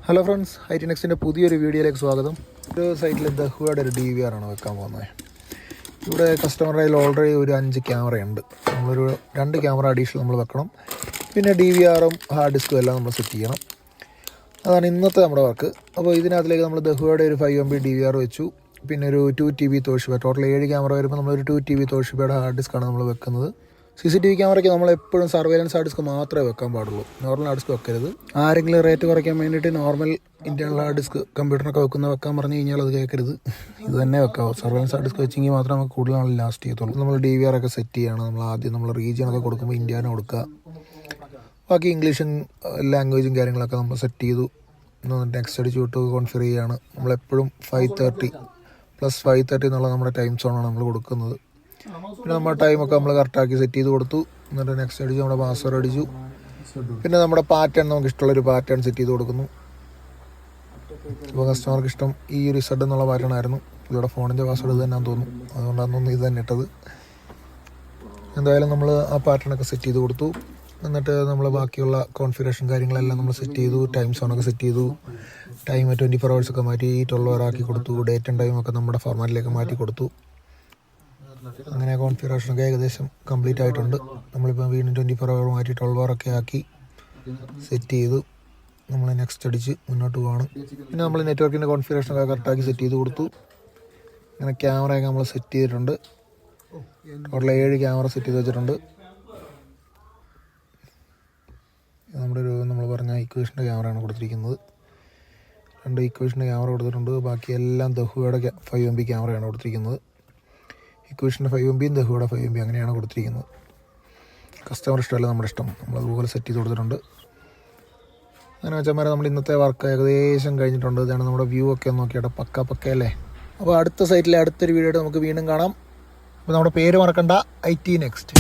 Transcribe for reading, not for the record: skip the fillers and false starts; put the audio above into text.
Hello friends, I T നെക്സ്റ്റിൻ്റെ പുതിയൊരു വീഡിയോയിലേക്ക് സ്വാഗതം. ഒരു സൈറ്റിൽ ദഹുവയുടെ ഒരു DVR ആണ് വെക്കാൻ പോകുന്നത്. ഇവിടെ കസ്റ്റമറുടെ കയ്യിൽ ഓൾറെഡി ഒരു 5 ക്യാമറയുണ്ട്. നമ്മളൊരു 2 ക്യാമറ അഡീഷണൽ നമ്മൾ വെക്കണം. പിന്നെ DVRും ഹാർഡ് ഡിസ്കും എല്ലാം നമ്മൾ സെറ്റ് ചെയ്യണം. അതാണ് ഇന്നത്തെ നമ്മുടെ വർക്ക്. അപ്പോൾ ഇതിനകത്തിലേക്ക് നമ്മൾ ദഹുവയുടെ ഒരു 5 MB DVR വെച്ചു. പിന്നെ ഒരു 2 TB തോഷിബ, ടോട്ടൽ 7 ക്യാമറ വരുമ്പോൾ നമ്മളൊരു 2 TB തോഷിബയുടെ ഹാർഡ് ഡിസ്ക്കാണ് നമ്മൾ വെക്കുന്നത്. CCTV ക്യാമറയ്ക്ക് നമ്മളെപ്പോഴും സർവൈലൻസ് ഹാർഡ് ഡിസ്ക് മാത്രമേ വെക്കാൻ പാടുള്ളൂ, നോർമൽ ഹാർഡ് ഡിസ്ക് വെക്കരുത്. ആരെങ്കിലും റേറ്റ് കുറയ്ക്കാൻ വേണ്ടിയിട്ട് നോർമൽ ഇൻറ്റേർണൽ ഹാർഡ് ഡിസ്ക് കമ്പ്യൂട്ടറിനൊക്കെ വെക്കാൻ പറഞ്ഞു കഴിഞ്ഞാൽ അത് കേൾക്കരുത്. ഇത് തന്നെ വെക്കാവോ. സർവൈലൻസ് ഹാർഡ് ഡിസ്ക് വെച്ചെങ്കിൽ മാത്രമേ നമുക്ക് കൂടുതൽ നാൾ ലാസ്റ്റ് ചെയ്യത്തുള്ളൂ. നമ്മൾ DVR ഒക്കെ സെറ്റ് ചെയ്യണം. നമ്മൾ റീജിയനൊക്കെ കൊടുക്കുമ്പോൾ ഇന്ത്യനെ കൊടുക്കുക. ബാക്കി ഇംഗ്ലീഷും ലാംഗ്വേജും കാര്യങ്ങളൊക്കെ നമ്മൾ സെറ്റ് ചെയ്തു. നെക്സ്റ്റ് അടിച്ച് വിട്ട് കോൺഫിഗർ ചെയ്യുകയാണ്. നമ്മളെപ്പോഴും 5:30 എന്നുള്ള നമ്മുടെ ടൈം സോണാണ് നമ്മൾ കൊടുക്കുന്നത്. പിന്നെ നമ്മുടെ ടൈമൊക്കെ നമ്മൾ കറക്റ്റാക്കി സെറ്റ് ചെയ്ത് കൊടുത്തു. എന്നിട്ട് നെക്സ്റ്റ് അടിച്ചു നമ്മുടെ പാസ്വേഡ് അടിച്ചു. പിന്നെ നമ്മുടെ പാറ്റേൺ, നമുക്ക് ഇഷ്ടമുള്ളൊരു പാറ്റേൺ സെറ്റ് ചെയ്ത് കൊടുക്കുന്നു. ഇപ്പോൾ കസ്റ്റമർക്ക് ഇഷ്ടം ഈ ഒരു Z എന്നുള്ള പാറ്റേൺ ആയിരുന്നു. പുള്ളിയുടെ ഫോണിൻ്റെ പാസ്വേഡ് ഇത് തന്നെയാണെന്ന് തോന്നുന്നു, അതുകൊണ്ടാണെന്ന് ഇത് തന്നെ ഇട്ടത്. എന്തായാലും നമ്മൾ ആ പാറ്റേണൊക്കെ സെറ്റ് ചെയ്ത് കൊടുത്തു. എന്നിട്ട് നമ്മൾ ബാക്കിയുള്ള കോൺഫിഗറേഷൻ കാര്യങ്ങളെല്ലാം നമ്മൾ സെറ്റ് ചെയ്തു. ടൈം സോണൊക്കെ സെറ്റ് ചെയ്തു. ടൈം 24 hours ഒക്കെ മാറ്റി 12 hour ആക്കി കൊടുത്തു. ഡേറ്റും ടൈമൊക്കെ നമ്മുടെ ഫോർമാറ്റിലേക്ക് മാറ്റി കൊടുത്തു. അങ്ങനെ കോൺഫിഗറേഷനൊക്കെ ഏകദേശം കംപ്ലീറ്റ് ആയിട്ടുണ്ട്. നമ്മളിപ്പോൾ വീണ്ടും 24 hour മാറ്റി 12 hour ഒക്കെ ആക്കി സെറ്റ് ചെയ്തു. നമ്മൾ നെക്സ്റ്റ് അടിച്ച് മുന്നോട്ട് പോവാണ്. പിന്നെ നമ്മൾ നെറ്റ്വർക്കിൻ്റെ കോൺഫിഗറേഷനൊക്കെ കറക്റ്റാക്കി സെറ്റ് ചെയ്ത് കൊടുത്തു. അങ്ങനെ ക്യാമറയൊക്കെ നമ്മൾ സെറ്റ് ചെയ്തിട്ടുണ്ട്. ടോട്ടൽ 7 ക്യാമറ സെറ്റ് ചെയ്ത് വെച്ചിട്ടുണ്ട്. നമ്മൾ പറഞ്ഞ ഇക്വേഷൻ്റെ ക്യാമറയാണ് കൊടുത്തിരിക്കുന്നത്. 2 ഇക്വേഷൻ്റെ ക്യാമറ കൊടുത്തിട്ടുണ്ട്. ബാക്കി എല്ലാം ദഹുവയുടെ 5 MB ക്യാമറയാണ് കൊടുത്തിരിക്കുന്നത്. ഇക്വേഷൻ്റെ 5 MB ദഹുവയുടെ 5 MB അങ്ങനെയാണ് കൊടുത്തിരിക്കുന്നത്. കസ്റ്റമർ ഇഷ്ടമല്ല നമ്മുടെ ഇഷ്ടം, നമ്മളതുപോലെ സെറ്റ് ചെയ്ത് കൊടുത്തിട്ടുണ്ട്. അങ്ങനെ വെച്ചാൽ നമ്മൾ ഇന്നത്തെ വർക്ക് ഏകദേശം കഴിഞ്ഞിട്ടുണ്ട്. ഇതാണ് നമ്മുടെ വ്യൂ ഒക്കെ നോക്കിയിട്ട് പക്കയല്ലേ. അപ്പോൾ അടുത്ത സൈറ്റിലെ അടുത്തൊരു വീഡിയോ നമുക്ക് വീണ്ടും കാണാം. അപ്പോൾ നമ്മുടെ പേര് മറക്കണ്ട, IT നെക്സ്റ്റ്.